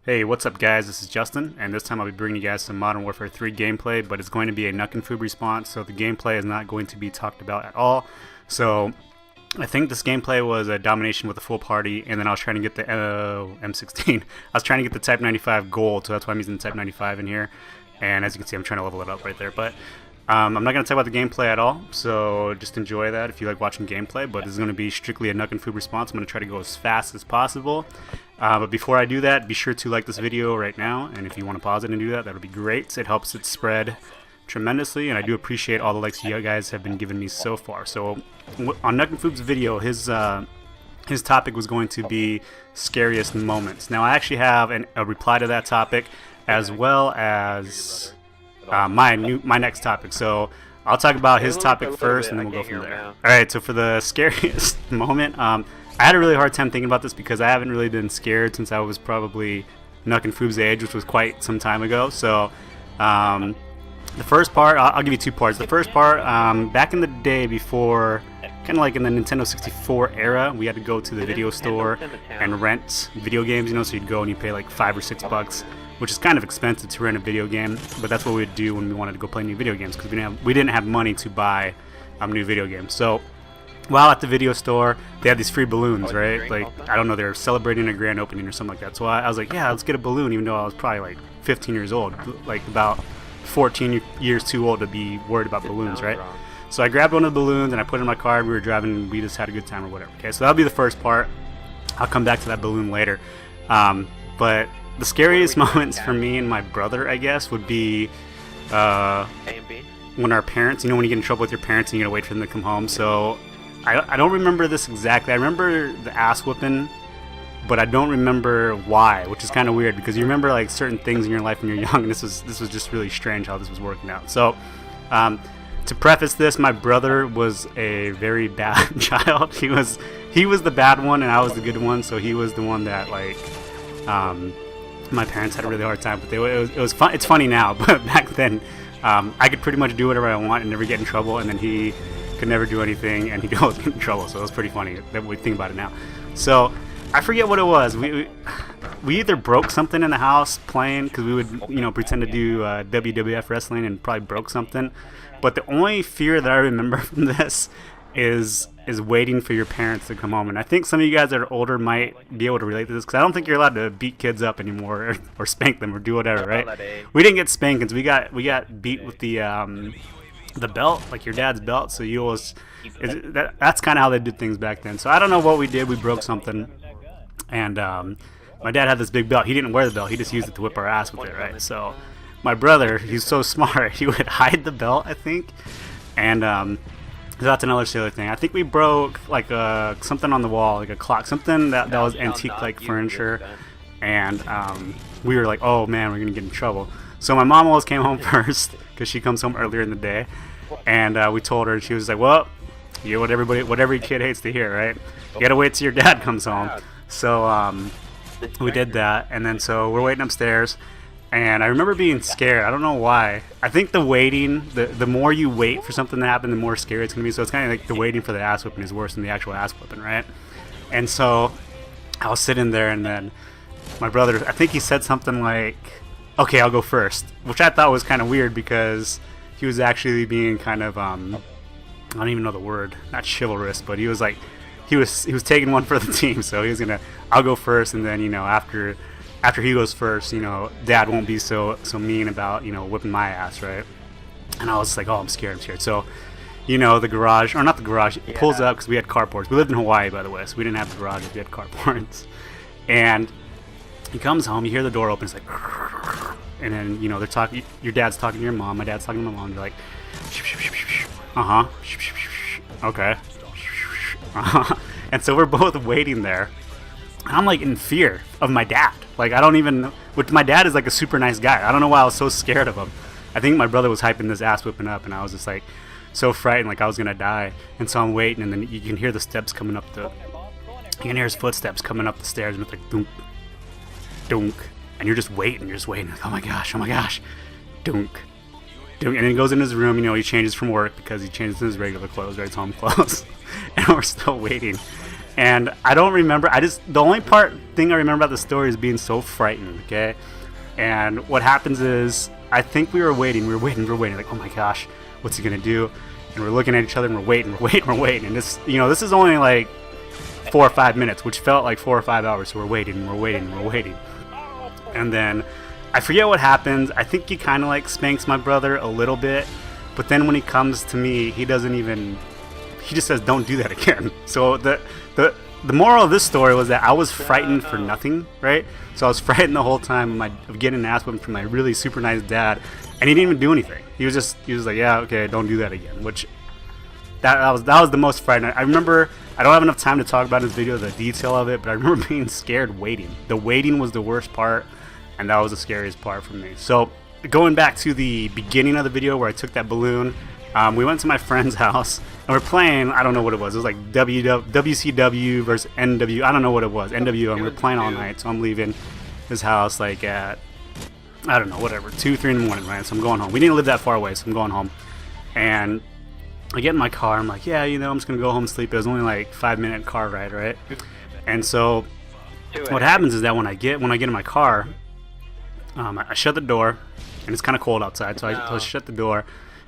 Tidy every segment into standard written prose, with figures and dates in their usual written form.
Hey, what's up guys, this is Justin, and this time I'll be bringing you guys some Modern Warfare 3 gameplay, but it's going to be a NuckenFoob response, so the gameplay is not going to be talked about at all. So, I think this gameplay was a domination with a full party, and then I was trying to get the M16. I was trying to get the Type 95 gold, so that's why I'm using the Type 95 in here. And as you can see, I'm trying to level it up right there, but I'm not going to talk about the gameplay at all, so just enjoy that if you like watching gameplay, but this is going to be strictly a NuckenFoob response. I'm going to try to go as fast as possible. But before I do that, be sure to like this video right now, and if you want to pause it and do that, that would be great. It helps it spread tremendously, and I do appreciate all the likes you guys have been giving me so far. So on NuckenFoob's video, his topic was going to be scariest moments. Now I actually have a reply to that topic, as well as my next topic. So I'll talk about his topic first, and then we'll go from there. All right. So for the scariest moment, I had a really hard time thinking about this because I haven't really been scared since I was probably NuckenFoob's age, which was quite some time ago. So the first part, I'll give you two parts. The first part, back in the day before, kind of like in the Nintendo 64 era, we had to go to the video store and rent video games, you know, so you'd go and you'd pay like $5 or $6, which is kind of expensive to rent a video game, but that's what we would do when we wanted to go play new video games, because we didn't have money to buy new video games. So while at the video store, they had these free balloons, right? Like, I don't know, they were celebrating a grand opening or something like that. So I was like, yeah, let's get a balloon, even though I was probably like 15 years old, like about 14 years too old to be worried about balloons, right? So I grabbed one of the balloons and I put it in my car. We were driving and we just had a good time or whatever. Okay, so that'll be the first part. I'll come back to that balloon later. But the scariest moments for me and my brother, I guess, would be when our parents, you know, when you get in trouble with your parents and you gotta wait for them to come home. So I don't remember this exactly. I remember the ass whooping, but I don't remember why, which is kind of weird because you remember like certain things in your life when you're young, and this was just really strange how this was working out. So to preface this, my brother was a very bad child. He was the bad one and I was the good one, so he was the one that like my parents had a really hard time with. It was fun. It's funny now, but back then I could pretty much do whatever I want and never get in trouble, and then he could never do anything and he'd always get in trouble. So it was pretty funny that we think about it now. So I forget what it was. We either broke something in the house playing, because we would, you know, pretend to do WWF wrestling and probably broke something. But the only fear that I remember from this is waiting for your parents to come home. And I think some of you guys that are older might be able to relate to this, because I don't think you're allowed to beat kids up anymore or spank them or do whatever, right? We didn't get spankings. We got beat with the belt, like your dad's belt. So you always, that's kind of how they did things back then. So I don't know what we did. We broke something. And my dad had this big belt. He didn't wear the belt. He just used it to whip our ass with it, right? So my brother, he's so smart. He would hide the belt, I think. And that's another silly thing. I think we broke like something on the wall, like a clock, something that was antique like furniture. And we were like, oh man, we're going to get in trouble. So my mom always came home first, because she comes home earlier in the day. And we told her, and she was like, well, you know what every kid hates to hear, right? You got to wait till your dad comes home. So we did that, and then so we're waiting upstairs, and I remember being scared. I don't know why. I think the waiting, the more you wait for something to happen, the more scary it's gonna be. So it's kind of like the waiting for the ass whipping is worse than the actual ass whipping, right? And so I was sitting there, and then my brother, I think he said something like, okay, I'll go first, which I thought was kind of weird because he was actually being kind of I don't even know the word, not chivalrous, but he was like, he was taking one for the team. So he was gonna, I'll go first, and then, you know, after he goes first, you know, dad won't be so mean about, you know, whipping my ass, right? And I was like, oh, I'm scared. So, you know, the garage, or not the garage, it pulls up, because we had carports. We lived in Hawaii, by the way, so we didn't have the garage, we had carports. And he comes home, you hear the door open, it's like, and then, you know, they're talking, your dad's talking to your mom, my dad's talking to my mom, they're like, okay. And so we're both waiting there, and I'm like in fear of my dad. Like, I don't even, which my dad is like a super nice guy. I don't know why I was so scared of him. I think my brother was hyping this ass whipping up, and I was just like so frightened, like I was gonna die. And so I'm waiting, and then you can hear the steps coming up you can hear his footsteps coming up the stairs, and it's like dunk, dunk, and you're just waiting, like, oh my gosh, dunk, dunk. And then he goes in his room, you know, he changes from work because he changes in his regular clothes, right? It's home clothes. And we're still waiting. And I don't remember. The only thing I remember about the story is being so frightened. Okay, and what happens is I think we were waiting. Like, oh my gosh, what's he gonna do? And we're looking at each other and we're waiting. And this, this is only like 4 or 5 minutes, which felt like 4 or 5 hours. So we're waiting. And then I forget what happens. I think he kind of like spanks my brother a little bit, but then when he comes to me, he just says, "Don't do that again." So the moral of this story was that I was frightened for nothing, right? So I was frightened the whole time of getting an ass whipping from my really super nice dad, and he didn't even do anything. He was like, "Yeah, okay, don't do that again." Which that was the most frightening. I remember, I don't have enough time to talk about this video, the detail of it, but I remember being scared waiting. The waiting was the worst part, and that was the scariest part for me. So going back to the beginning of the video where I took that balloon, we went to my friend's house and we're playing, I don't know what it was. It was like WCW versus NW. I don't know what it was. NW, and we were playing all night. So I'm leaving his house like at, I don't know, whatever, 2, 3 in the morning, right? So I'm going home. We didn't live that far away, so I'm going home. And I get in my car. I'm like, yeah, I'm just going to go home and sleep. It was only like 5-minute car ride, right? And so what happens is that when I get in my car, I shut the door, and it's kind of cold outside, so I shut the door.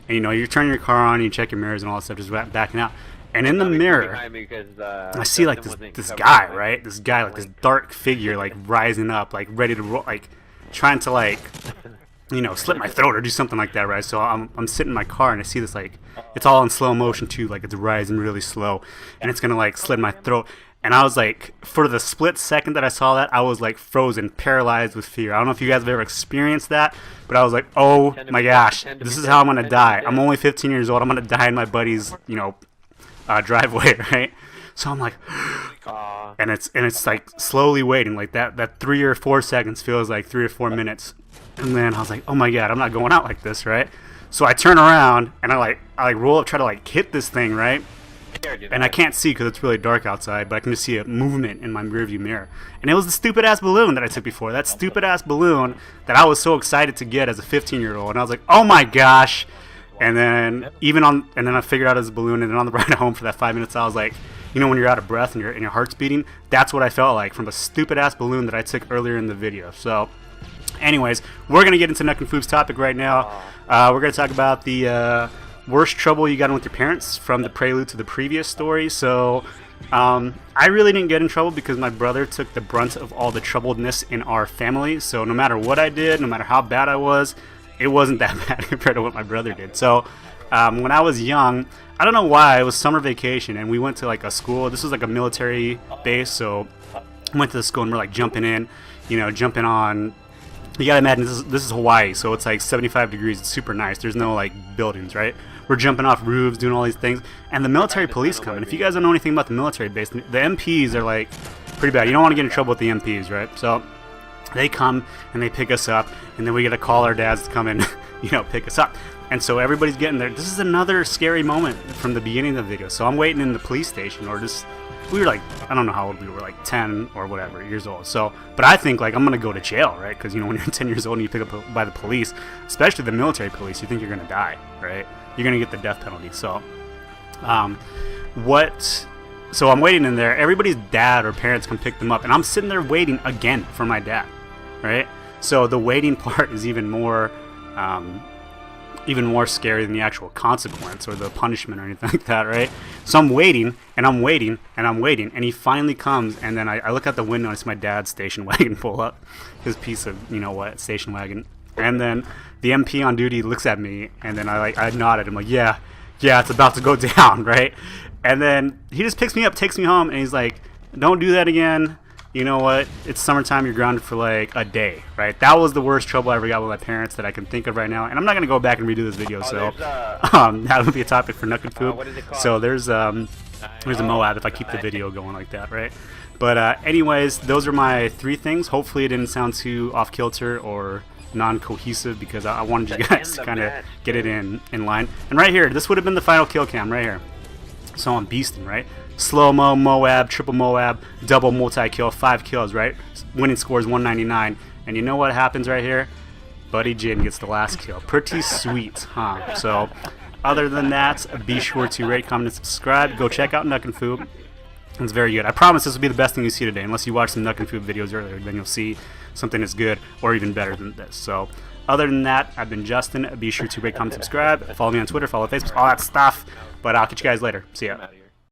And you're turning your car on, you check your mirrors and all that stuff, just backing out. And in the mirror, I see like this guy, right? This guy, like this dark figure, like rising up, like ready to roll, like trying to like, slit my throat or do something like that, right? So I'm sitting in my car and I see this, like, it's all in slow motion too, like it's rising really slow, and it's gonna like slit my throat. And I was like, for the split second that I saw that, I was like frozen, paralyzed with fear. I don't know if you guys have ever experienced that, but I was like, oh my gosh, this is how I'm gonna die. I'm only 15 years old. I'm gonna die in my buddy's, driveway, right? So I'm like, and it's like slowly waiting, like that 3 or 4 seconds feels like 3 or 4 minutes. And then I was like, oh my god, I'm not going out like this, right? So I turn around and I roll up, try to like hit this thing, right? And I can't see because it's really dark outside, but I can just see a movement in my rearview mirror. And it was the stupid ass balloon that I took before. That stupid ass balloon that I was so excited to get as a 15-year-old. And I was like, oh my gosh. And then I figured out it was a balloon. And then on the ride home for that 5 minutes, I was like, when you're out of breath and your heart's beating, that's what I felt like from a stupid ass balloon that I took earlier in the video. So anyways, we're going to get into NuckenFoob's topic right now. We're going to talk about the worst trouble you got in with your parents from the prelude to the previous story. So I really didn't get in trouble because my brother took the brunt of all the troubledness in our family. So no matter what I did, no matter how bad I was, it wasn't that bad compared to what my brother did. So when I was young, I don't know why, it was summer vacation and we went to like a school. This was like a military base, so I went to the school and we're like jumping in, jumping on. You gotta imagine this is Hawaii, so it's like 75 degrees. It's super nice. There's no like buildings, right? We're jumping off roofs, doing all these things, and the military police come. And if you guys don't know anything about the military base, the MPs are like pretty bad. You don't want to get in trouble with the MPs, right? So they come and they pick us up, and then we get to call our dads to come and pick us up. And so everybody's getting there. This is another scary moment from the beginning of the video. So I'm waiting in the police station, we were like, I don't know how old we were, like 10 or whatever years old. So, but I think like I'm gonna go to jail, right? Because when you're 10 years old and you pick up by the police, especially the military police, you think you're gonna die, right? You're gonna get the death penalty. So, So I'm waiting in there. Everybody's dad or parents come pick them up, and I'm sitting there waiting again for my dad, right? So the waiting part is even more scary than the actual consequence or the punishment or anything like that, right? So I'm waiting, and I'm waiting, and I'm waiting, and he finally comes, and then I look out the window and it's my dad's station wagon pull up, his piece of, station wagon, and then the MP on duty looks at me, and then I nodded. I'm like, yeah, it's about to go down, right? And then he just picks me up, takes me home, and he's like, don't do that again. You know what? It's summertime. You're grounded for like a day, right? That was the worst trouble I ever got with my parents that I can think of right now. And I'm not gonna go back and redo this video, so that would be a topic for NuckenFoob. So there's a MOAB if I keep the video going like that, right? But anyways, those are my 3 things. Hopefully it didn't sound too off kilter or non-cohesive because I wanted you guys to kind of get it in line. And right here, this would have been the final kill cam right here. So I'm beasting, right? Slow-mo, MOAB, triple MOAB, double multi-kill, 5 kills, right? Winning score is 199. And you know what happens right here? Buddy Jin gets the last kill. Pretty sweet, huh? So, other than that, be sure to rate, comment, and subscribe. Go check out NuckenFoob. It's very good. I promise this will be the best thing you see today. Unless you watch some NuckenFoob videos earlier, then you'll see something that's good or even better than this. So other than that, I've been Justin. Be sure to rate, comment, subscribe. Follow me on Twitter, follow Facebook, all that stuff. But I'll catch you guys later. See ya.